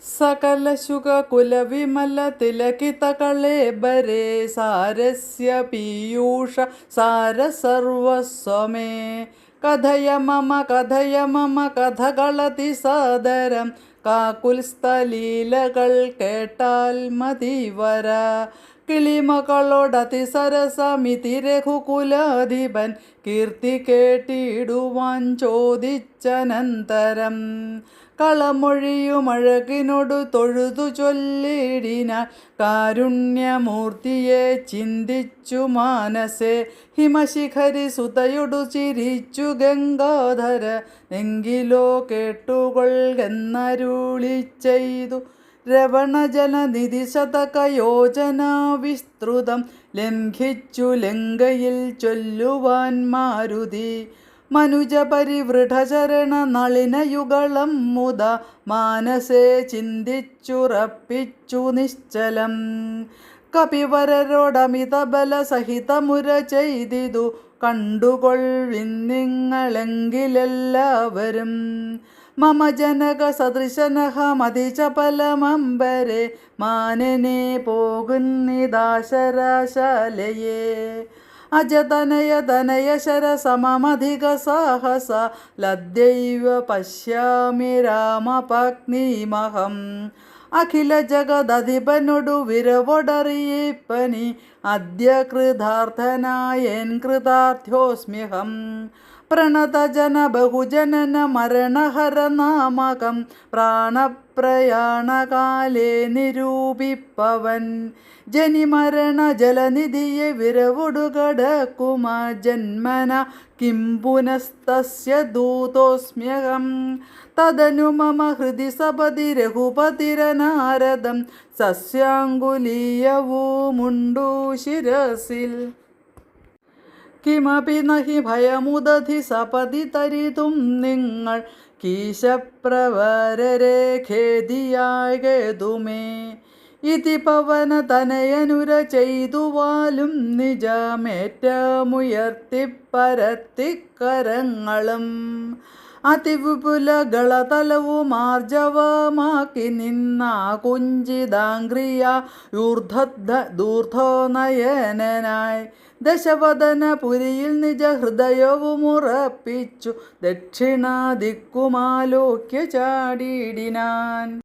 सकलशुककुलविमलतिलकितकळेबरे सारस्य पीयूष सारसर्वस्वमे കഥയ മമ കഥകളതി സാദരം കാകുൽസ്ഥലീലകൾ കേട്ടാൽ മതിവര കിളിമകളോടതിസരസമിതി രഘുകുലാധിപൻ കീർത്തി കേട്ടിടുവാൻ ചോദിച്ചനന്തരം കളമൊഴിയുമഴകിനോടു തൊഴുതു ചൊല്ലിടിനാൽ കാരുണ്യമൂർത്തിയെ ചിന്തിച്ചു മാനസേ ഹിമശിഖരി സുതയൊടു ചിരിച്ചു ഗംഗാധര എങ്കിലോ കേട്ടുകൊള്ളുന്നരുളി ചെയ്തു രവണജലനിധി ശതകയോജന വിസ്തൃതം ലംഘിച്ചു ലങ്കയിൽ ചൊല്ലുവാൻ മാരുതി മനുജപരിവൃഢചരണ നളിനയുഗളം മുത മാനസേ ചിന്തിച്ചുറപ്പിച്ചു നിശ്ചലം കപിവരരോടമിതബല സഹിതമുര ചെയ്തിതു കണ്ടുകൊള്ളിന്നിങ്ങളെങ്കിലെല്ലാവരും മമ ജനക സദൃശനഹ മതിചപലമംബരെ മാനനെ പോകുന്നിദാശരാശാലയേ അജതനയ ശരസമധിക സാഹസ ലദ്യൈവ പശ്യാമി രാമപത്നീമഹം അഖില ജഗദധിപനൊടു വിരവൊടറിയിപ്പനി അദ്യ കൃതാർത്ഥനായൻ കൃതാർത്ഥ്യോസ്മ്യഹം പ്രണതജന ബഹുജനന മരണഹരനാമകം പ്രാണപ്രയാണകാലേ നിരൂപിപ്പവൻ ജനിമരണ ജലനിധിയെ വിരവൊടുകടക്കുമ ജന്മന കിം പുനസ്തസ്യ ദൂതോസ്മ്യഹം തദനു മമ ഹൃദി സപതി രഘുപതിരനാരദം സസ്യാങ്കുലീയവുമുണ്ടു ശിരസിൽ കിമപി നഹി ഭയമുദധി സപതി തരിതും നിങ്ങൾ കീശപ്രവരരെ ഖേദിയാകേതുമേ ഇതി പവന തനയനുര ചെയ്തുവാലും നിജമേറ്റമുയർത്തിപ്പരത്തിക്കരങ്ങളും അതിവിപുലകളതലവും ആർജവമാക്കി നിന്ന കുഞ്ചിതാംഗ്രിയ ദൂർധോനയനായി ദശവദനപുരിയിൽ നിജ ഹൃദയവുമുറപ്പിച്ചു ദക്ഷിണാദിക്കുമാലോക്യ ചാടിയിടിനാൻ.